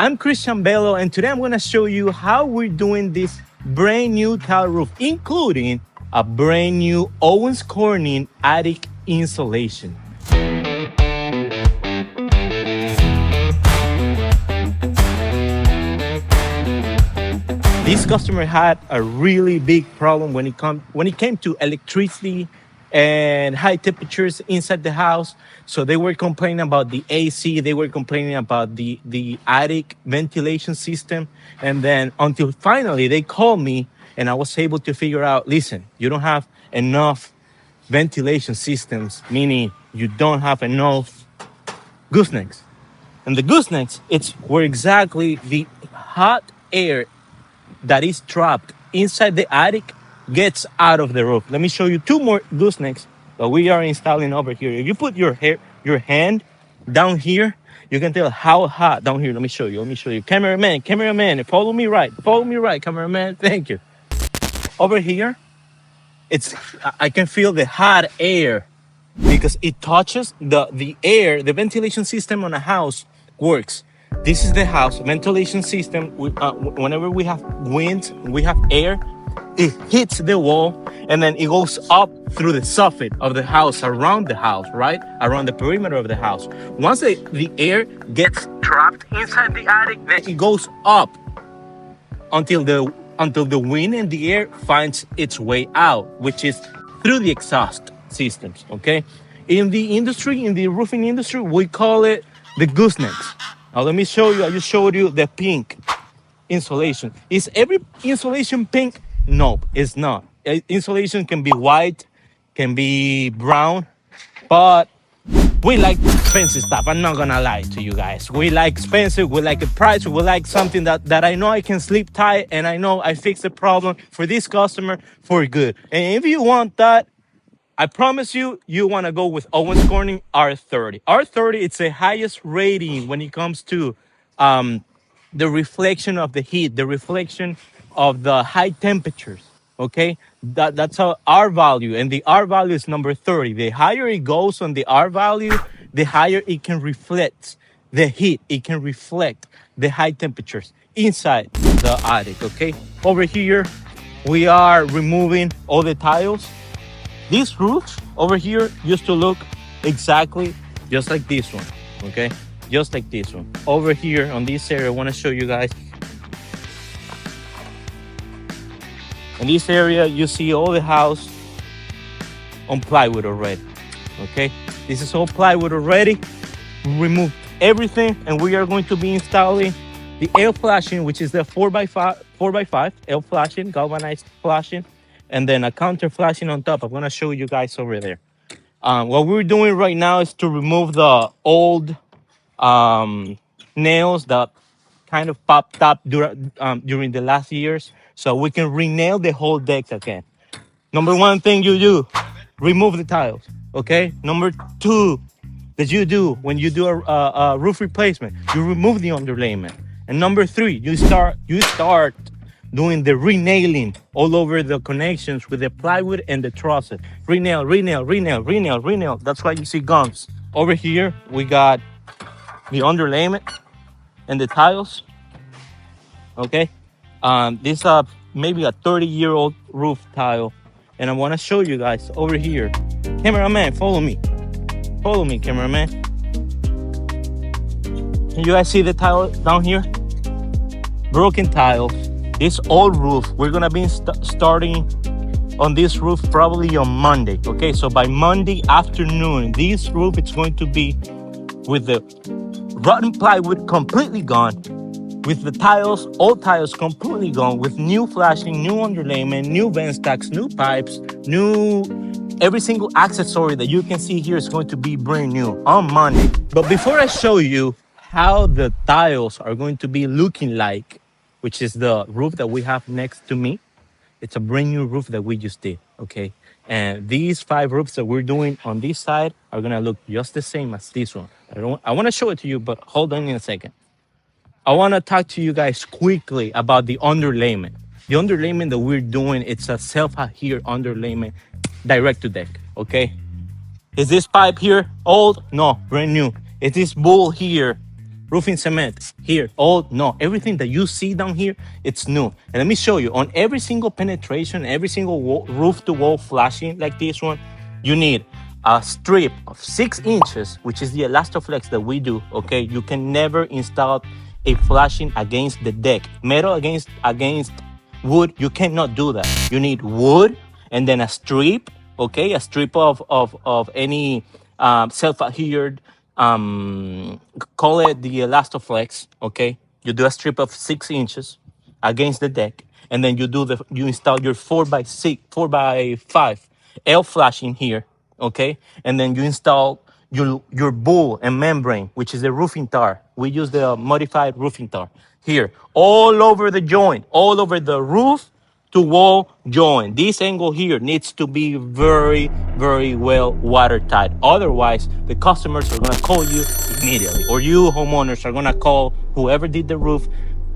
I'm Christian Bello, and today I'm going to show you how we're doing this brand new tile roof, including a brand new Owens Corning attic insulation. This customer had a really big problem when it came to electricity and high temperatures inside the house. So they were complaining about the AC, they were complaining about the attic ventilation system. And then until finally they called me and I was able to figure out, listen, you don't have enough ventilation systems, meaning you don't have enough goosenecks. And the goosenecks, it's where exactly the hot air that is trapped inside the attic gets out of the roof. Let me show you two more goosenecks that we are installing over here. If you put your hand down here, you can tell how hot down here. Let me show you. Cameraman, follow me right, cameraman. Thank you. Over here, I can feel the hot air because it touches the air. The ventilation system on a house works. This is the house ventilation system. Whenever we have wind, we have air, it hits the wall and then it goes up through the soffit of the house, around the house, right? Around the perimeter of the house. Once the air gets trapped inside the attic, then it goes up until the wind and the air finds its way out, which is through the exhaust systems, okay? In the roofing industry, we call it the goosenecks. Now let me show you. I just showed you the pink insulation. Is every insulation pink? No, it's not. Insulation can be white, can be brown, but we like expensive stuff. I'm not gonna lie to you guys. We like expensive, we like the price, we like something that I know I can sleep tight and I know I fix the problem for this customer for good. And if you want that, I promise you, you want to go with Owens Corning R30. R30, it's the highest rating when it comes to the reflection of the heat, the reflection of the high temperatures, okay? That's our R value, and the R value is number 30. The higher it goes on the R value, the higher it can reflect the heat. It can reflect the high temperatures inside the attic, okay? Over here, we are removing all the tiles. This roof over here used to look exactly just like this one, okay? Just like this one. Over here on this area, I want to show you guys. In this area, you see all the house on plywood already, okay? This is all plywood already. We removed everything, and we are going to be installing the L flashing, which is the 4x5 L flashing, galvanized flashing, and then a counter flashing on top. I'm gonna show you guys over there. What we're doing right now is to remove the old nails that kind of popped up during the last years, so we can re-nail the whole deck again. Number one thing you do, remove the tiles, okay? Number two that you do when you do a roof replacement, you remove the underlayment. And number three, you start doing the re-nailing all over the connections with the plywood and the trusses. Re-nail. That's why you see gums. Over here, we got the underlayment and the tiles, okay? This is maybe a 30-year-old roof tile. And I want to show you guys over here. Cameraman, follow me. Follow me, cameraman. Can you guys see the tile down here? Broken tiles. This old roof, we're gonna be starting on this roof probably on Monday, okay? So by Monday afternoon, this roof is going to be with the rotten plywood completely gone, with the tiles, old tiles completely gone, with new flashing, new underlayment, new vent stacks, new pipes, every single accessory that you can see here is going to be brand new on Monday. But before I show you how the tiles are going to be looking like, which is the roof that we have next to me. It's a brand new roof that we just did, okay? And these 5 roofs that we're doing on this side are gonna look just the same as this one. I wanna show it to you, but hold on in a second. I wanna talk to you guys quickly about the underlayment. The underlayment that we're doing, it's a self-adhere underlayment direct to deck, okay? Is this pipe here old? No, brand new. Is this bowl here roofing cement here. Oh no, everything that you see down here, it's new. And let me show you, on every single penetration, every single roof to wall flashing like this one, you need a strip of 6 inches, which is the Elastoflex that we do. Okay, you can never install a flashing against the deck, metal against wood. You cannot do that. You need wood and then a strip. Okay, a strip of any self-adhered, call it the Elastoflex. Okay, you do a strip of 6 inches against the deck, and then you install your 4x6, 4x5 L flashing here. Okay, and then you install your bull and membrane, which is the roofing tar. We use the modified roofing tar here all over the joint, all over the roof to wall joint. This angle here needs to be very, very well watertight. Otherwise, the customers are gonna call you immediately, or you homeowners are gonna call whoever did the roof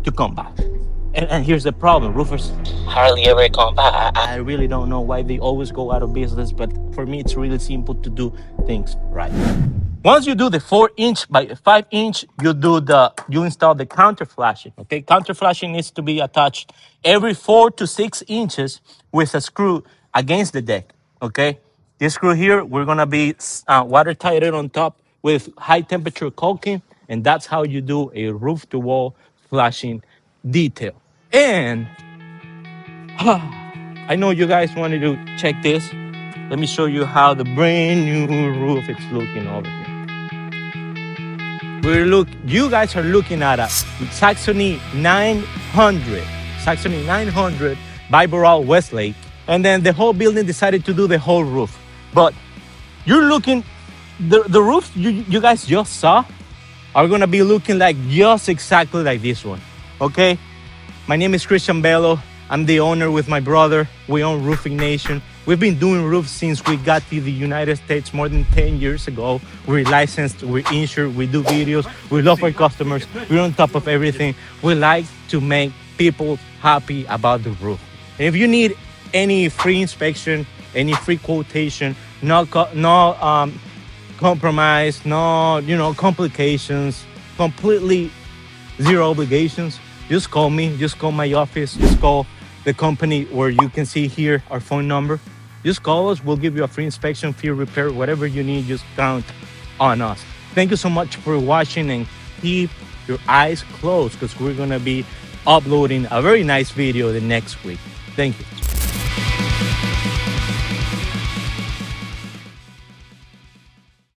to come back. And here's the problem: roofers hardly ever come back. I really don't know why they always go out of business, but for me, it's really simple to do things right. Once you do the 4-inch by 5-inch, you install the counter flashing. Okay, counter flashing needs to be attached every 4 to 6 inches with a screw against the deck. Okay, this screw here, we're gonna be watertighted on top with high temperature caulking, and that's how you do a roof to wall flashing detail. And I know you guys wanted to check this. Let me show you how the brand new roof is looking over here. You guys are looking at a Saxony 900 by Boral Westlake, and then the whole building decided to do the whole roof. But you're looking, the roof you guys just saw are gonna be looking like just exactly like this one. Okay, my name is Christian Bello. I'm the owner with my brother. We own Roofing Nation. We've been doing roofs since we got to the United States more than 10 years ago. We're licensed, we're insured, we do videos, we love our customers, we're on top of everything. We like to make people happy about the roof. And if you need any free inspection, any free quotation, no compromise, no complications, completely zero obligations, just call me, just call my office, just call the company where you can see here our phone number. Just call us, we'll give you a free inspection, free repair, whatever you need, just count on us. Thank you so much for watching, and keep your eyes closed because we're gonna be uploading a very nice video the next week. Thank you.